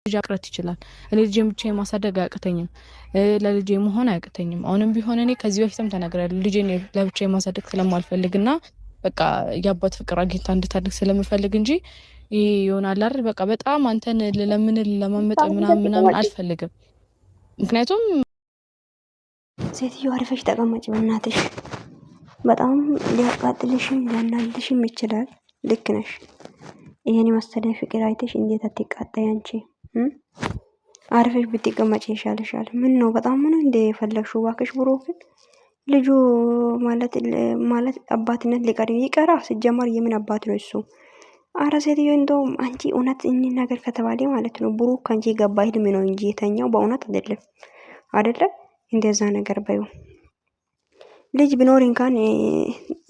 ልጅ አቅረት ይችላል። እኔ ልጄን ብቻዬን ማሳደግ አያቅተኝም፣ ለልጄ መሆን አያቅተኝም። አሁንም ቢሆን እኔ ከዚህ በፊትም ተናግሬያለሁ። ልጄን ለብቻዬን ማሳደግ ስለማልፈልግና በቃ የአባት ፍቅር አግኝታ እንድታድግ ስለምፈልግ እንጂ ይሄ ይሆናል አይደል በቃ በጣም አንተን ለማመጥ ምናምን አልፈልግም። ምክንያቱም ሴትዮ አሪፈሽ ተቀመጭ በእናትሽ። በጣም ሊያቃጥልሽም ሊያናድድሽም ይችላል። ልክ ነሽ። ይሄን መሰለ ፍቅር አይተሽ እንዴት አትቃጣይ አንቺ? አሪፈሽ ብትቀመጪ ይሻልሻል። ምን ነው በጣም ነው እንደ የፈለግሽው? እባክሽ ብሩክን ልጁ ማለት አባትነት ሊቀርብ ይቀራ። ሲጀመር የምን አባት ነው እሱ? አረ ሴትዮ እንደውም አንቺ እውነት እኚህ ነገር ከተባለ ማለት ነው ብሩክ አንቺ ገባ ህልም ነው እንጂ የተኛው በእውነት አይደለም። አይደለም እንደዛ ነገር በዩ ልጅ ቢኖር እንኳን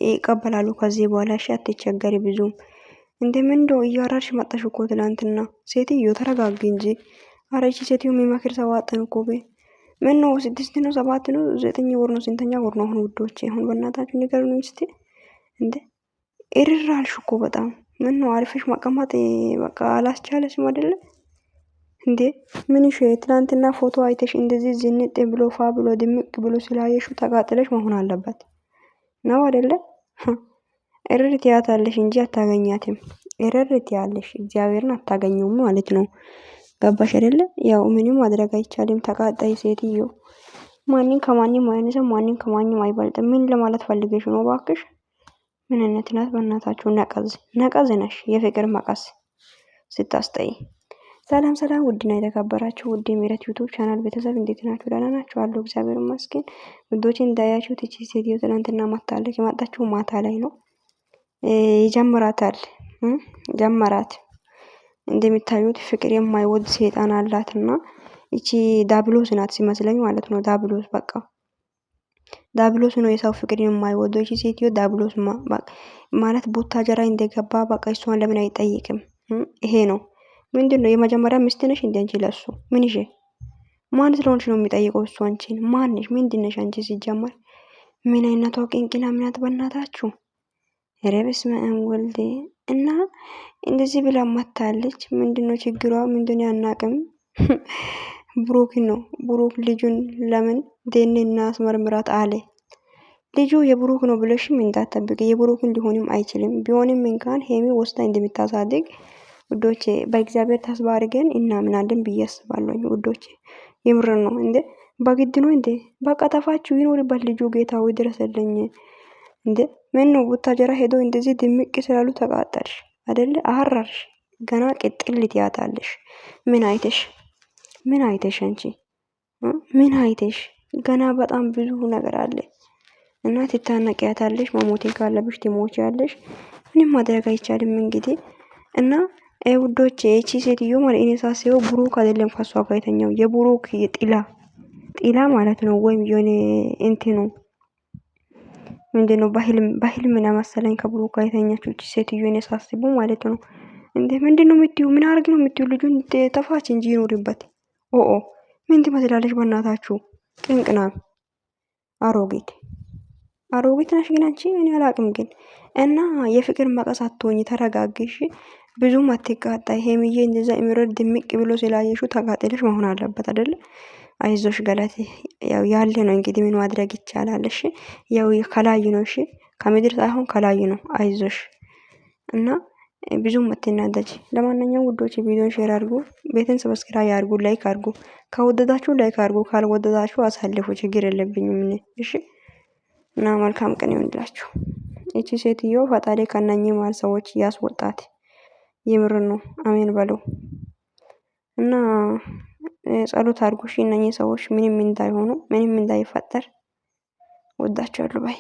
ይቀበላሉ ከዚህ በኋላ። እሺ አትቸገሪ ብዙም እንደምንዶ እያራርሽ መጣሽ እኮ ትላንትና። ሴትዮ ተረጋጊ እንጂ። አረ እቺ ሴትዮ የሚመክር ሰው አጣን እኮ በይ። ምን ነው 6 ነው 7 ነው 9 ወር ነው ስንተኛ ወር ነው አሁን ውዶቼ? አሁን በእናታችሁ ንገሩኝ እስቲ እንዴ! እርር አልሽ እኮ በጣም። ምን ነው አሪፍሽ መቀመጥ በቃ አላስቻለሽም አይደለ እንዴ? ምን እሺ ትናንትና ፎቶ አይተሽ እንደዚህ ዝንጥ ብሎ ፋ ብሎ ድምቅ ብሎ ስላየሽው ተቃጥለሽ መሆን አለበት ነው አይደለ? እርር ትያታለሽ እንጂ አታገኛትም። እርር ትያለሽ እግዚአብሔርን አታገኘውም ማለት ነው። ገባሽ አይደለ? ያው ምንም ማድረግ አይቻልም። ተቃጣይ ሴትዮ ማንን ከማንም አይነሰም፣ ማንን ከማንም አይበልጥም። ምን ለማለት ፈልገሽ ነው ባክሽ? ምን አይነት ናት በእናታችሁ? ነቀዝ ነሽ፣ የፍቅር መቀስ ስታስጠይ። ሰላም ሰላም፣ ውድና የተከበራችሁ ውድ የሜረት ዩቲዩብ ቻናል ቤተሰብ እንዴት ናችሁ? ደህና ናችሁ? አለሁ እግዚአብሔር ይመስገን። ውዶቼ እንዳያችሁት እቺ ሴትዮ ትናንትና መታለች። የመጣችው ማታ ላይ ነው። ይጀምራታል ጀመራት። እንደሚታዩት ፍቅር የማይወድ ሰይጣን አላትና እቺ ዳብሎስ ናት ሲመስለኝ ማለት ነው። ዳብሎስ በቃ ዳብሎስ ነው የሰው ፍቅር የማይወደው። እቺ ሴትዮ ዳብሎስ ማለት ቡታጀራ እንደገባ በቃ እሷን ለምን አይጠይቅም? ይሄ ነው ምንድነው? የመጀመሪያ ሚስት ነሽ እንዴ አንቺ? ለሱ ምን ይሄ ማን ስለሆንሽ ነው የሚጠይቀው እሱ አንቺን? ማንሽ? ምንድነሽ አንቺ? ሲጀመር ምን አይነቷ ቅንቅና ምናት በእናታችሁ? ኧረ በስመ አብ ወልዴ። እና እንደዚህ ብላ መታለች። ምንድነው ችግሯ? ምንድነው ያናቅም? ብሩክ ነው። ብሩክ ልጁን ለምን ዴኔና አስመርምራት አለ። ልጁ የብሩክ ነው ብለሽም እንዳትጠብቂ። የብሩክን ሊሆንም አይችልም። ቢሆንም እንኳን ሄሚ ወስዳ እንደምታሳድግ ውዶቼ በእግዚአብሔር ተስፋ አድርገን እናምናለን ብዬ አስባለሁ ውዶቼ። የምር ነው እንዴ? በግድ ነው እንዴ? በቃ ተፋችሁ ይኖርበት ልጁ። ጌታው ይድረስልኝ እንዴ! ምን ነው ቡታጀራ ሄዶ እንደዚህ ድምቅ ስላሉ ተቃጠልሽ አይደለ? አሐራርሽ ገና ቅጥል ትያታለሽ። ምን አይተሽ አንቺ? ምን አይተሽ? ገና በጣም ብዙ ነገር አለ እና ትታነቂያታለሽ። መሞቴን ካለብሽ ትሞቻለሽ። ምንም ማድረግ አይቻልም እንግዲህ እና ውዶቼ እቺ ሴትዮ ማለት እኔ ሳስበው ብሩክ አይደለም ከሷ ጋር የተኛው የብሩክ ጥላ ማለት ነው። ወይም የሆነ እንትኑ ምንድነው በህልም ነው መሰለኝ ከብሩክ ጋር የተኛችው እቺ ሴትዮ እኔ ሳስበው ማለት ነው። እንዴ ምንድነው የምትይው? ምን አርግ ነው የምትይው? ልጁን ተፋች እንጂ ይኖርበት። ምን ትመስላለሽ በእናታችሁ? ቅንቅናም አሮጊት ነሽ ግን አንቺ። እኔ አላቅም ግን እና የፍቅር መቀስ አትሆኚ። ተረጋግሽ። ብዙም አትቃጣይ። ሄምዬ እንደዛ እምረድ ድምቅ ብሎ ስላየሹ ተቃጥለሽ መሆን አለበት አይደለ? አይዞሽ ገለቴ። ያው ያለ ነው እንግዲህ ምን ማድረግ ይቻላል? እሺ ያው ከላይ ነው። እሺ ከምድር ሳይሆን ከላይ ነው። አይዞሽ እና ብዙም አትናደጂ። ለማንኛውም ውዶች ቪዲዮን ሼር አድርጉ፣ ቤትን ሰብስክራይብ አድርጉ፣ ላይክ አድርጉ። ከወደዳችሁ ላይክ አድርጉ፣ ካልወደዳችሁ አሳልፉ። ችግር የለብኝም እኔ። እሺ እና መልካም ቀን ይሁንላችሁ። እቺ ሴትዮ ፈጣሪ ከነኚህ ማል ሰዎች ያስወጣት። የምር ነው። አሜን በለው እና ጸሎት አድርጉ። እሺ እነኚህ ሰዎች ምንም እንዳይሆኑ ምንም እንዳይፈጠር ወዳቸዋለሁ ባይ